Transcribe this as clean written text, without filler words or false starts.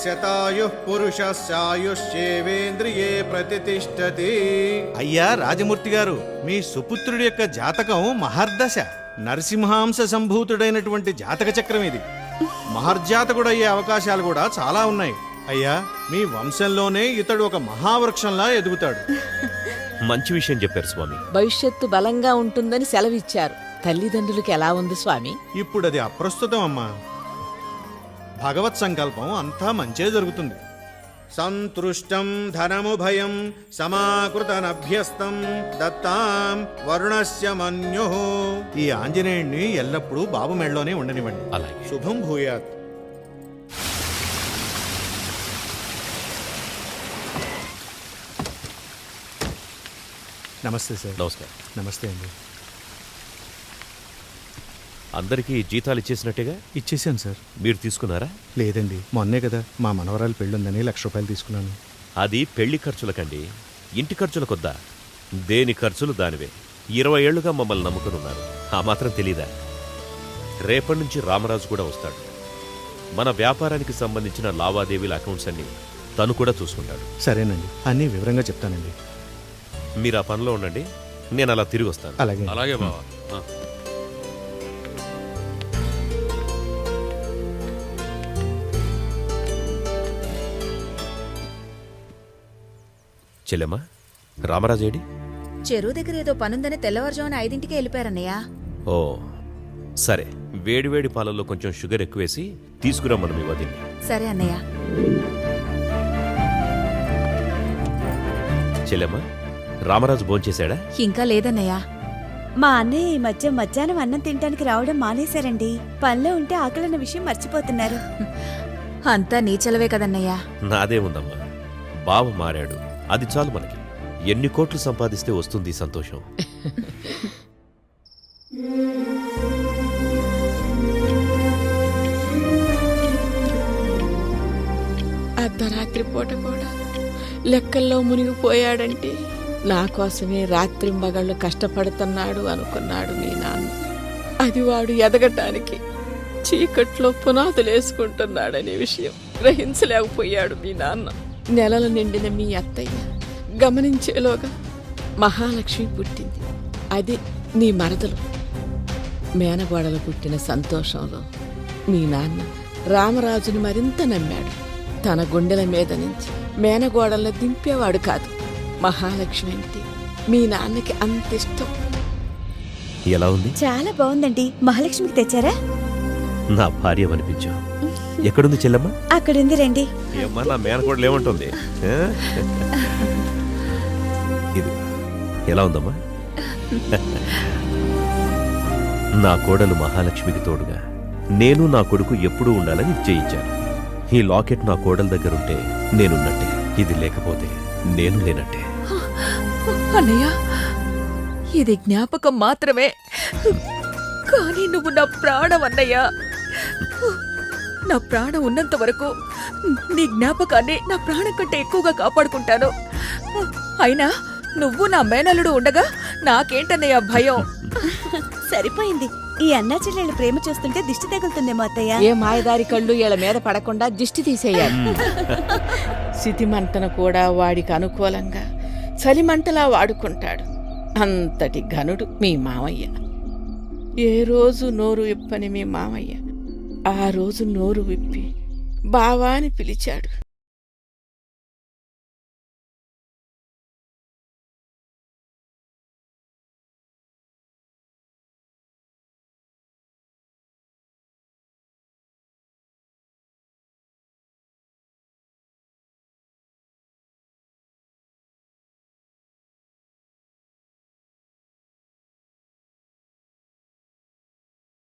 శతాయు పురుషస్యాయుష్యేవేంద్రియే ప్రతిష్టతి. అయ్యా రాజమూర్తి గారు, మీ సుపుత్రుడి యొక్క జాతకం మహర్దశ, నరసింహాంశ సంభూతుడైనటువంటి జాతక చక్రం ఇది. మహర్జాతకుడయ్యే అవకాశాలు కూడా చాలా ఉన్నాయి. అయ్యా, మీ వంశంలోనే ఇతడు ఒక మహావృక్షంలా ఎదుగుతాడు. మంచి విషయం చెప్పారు స్వామి. భవిష్యత్తు బలంగా ఉంటుందని సెలవిచ్చారు. తల్లిదండ్రులకి ఎలా ఉంది స్వామి? ఇప్పుడు అది అప్రస్తుతం అమ్మా. భగవత్ సంకల్పం అంతా మంచే జరుగుతుంది. సంతృష్టం ధనము భయం సమాకృతనభ్యస్తం దత్తాం వరుణస్య మన్యుః. ఈ ఆంజనేయుణ్ణి ఎల్లప్పుడూ బాబు మెళ్ళలోనే ఉండనివ్వండి. అలాగే. శుభం భూయాత్. నమస్తే సార్. నమస్కారం. నమస్తే అండి. అందరికీ జీతాలు ఇచ్చేసినట్టేగా? ఇచ్చేసాను సార్. మీరు తీసుకున్నారా? లేదండి, మొన్నే కదా మా మనవరాలు పెళ్ళుందని ₹1,00,000 తీసుకున్నాను. అది పెళ్లి ఖర్చులకండి, ఇంటి ఖర్చులకొద్దా? దేని ఖర్చులు దానివే. 20 ఏళ్లుగా మమ్మల్ని నమ్ముకునున్నారు. ఆ మాత్రం తెలీదా? రేపటి నుంచి రామరాజు కూడా వస్తాడు. మన వ్యాపారానికి సంబంధించిన లావాదేవీల అకౌంట్స్ అన్ని తను కూడా చూసుకుంటాడు. సరేనండి, అన్నీ వివరంగా చెప్తానండి. మీరు ఆ పనిలో ఉండండి, నేను అలా తిరిగి వస్తాను. అలాగే. అలాగే బావా. చెల్లెమ్మా, రామరాజేడి? చెరువు దగ్గర ఏదో పనుందని తెల్లవారుజామున 5ంటికే వెళ్ళిపోయారన్నయ్య. ఓ సరే, వేడివేడి పాలల్లో కొంచెం షుగర్ ఎక్కువేసి తీసుకురమ్మను మీ వదిన్ని. సరే అన్నయ్య. చెల్లెమ్మా, రామరాజు భోంచేశాడా? ఇంకా లేదన్నయ్య. మా అన్నయ్య ఈ మధ్య మధ్యాహ్నం అన్నం తినడానికి రావడం మానేశారండి. పనిలో ఉంటే ఆకలిన్న విషయం మర్చిపోతున్నారు. అంతా నీచలవే కదన్నయ్య. నాదేముందమ్మా, బావ మారాడు, అది చాలు మనకి. ఎన్ని కోట్లు సంపాదిస్తే వస్తుంది సంతోషం? అర్ధరాత్రి పూట కూడా లెక్కల్లో మునిగిపోయాడంటే నా కోసమే రాత్రింబగళ్ళు కష్టపడుతున్నాడు అనుకున్నాడు మీ నాన్న. అది వాడు ఎదగటానికి చీకట్లో పునాదులేసుకుంటున్నాడనే విషయం గ్రహించలేకపోయాడు మీ నాన్న. నెలలు నిండిన మీ అత్తయ్య గమనించేలోగా మహాలక్ష్మి పుట్టింది. అది నీ మరదలు. మేనగోడలు పుట్టిన సంతోషంలో మీ నాన్న రామరాజుని మరింత నమ్మాడు. తన గుండెల మీద నుంచి మేనగోడలను దింపేవాడు కాదు. మహాలక్ష్మి అంటే మీ నాన్నకి అంత ఇష్టం. ఎలా ఉంది? చాలా బాగుందండి. మహాలక్ష్మికి తెచ్చారా? నా భార్య అనిపించావు. ఎక్కడుంది చెల్లెమ్మ? అక్కడుంది రండి. ఏమ్మా, నా మేనకోడలు ఏమంటుంది? ఇది ఎలా ఉందమ్మా? నా కోడలు మహాలక్ష్మికి తోడుగా నేను నా కొడుకు ఎప్పుడూ ఉండాలని నిశ్చయించాను. ఈ లాకెట్ నా కోడల దగ్గరుంటే నేనున్నట్టే, ఇది లేకపోతే నేను లేనట్టే. అన్నయ్య, ఇది జ్ఞాపకం మాత్రమే, కానీ నువ్వు నా ప్రాణం అన్నయ్య. నా ప్రాణం ఉన్నంత వరకు నీ జ్ఞాపకాన్ని నా ప్రాణం కంటే ఎక్కువగా కాపాడుకుంటాను. అయినా నువ్వు నా మేనల్లుడు ఉండగా నాకేంటన్నయ్య భయం? సరిపోయింది. ఈ అన్నా చెల్లెళ్ళ ప్రేమ చూస్తుంటే దిష్టి తగులుతుందేమో అత్తయ్య. ఏ మాయదారి కళ్ళు వీళ్ళ మీద పడకుండా దిష్టి తీసేయాలి. సితిమంటను కూడా వాడికి అనుకూలంగా చలిమంటలా వాడుకుంటాడు. అంతటి ఘనుడు మీ మామయ్య. ఏ రోజు నోరు విప్పని మీ మామయ్య ఆ రోజు నోరు విప్పి బావా అని పిలిచాడు.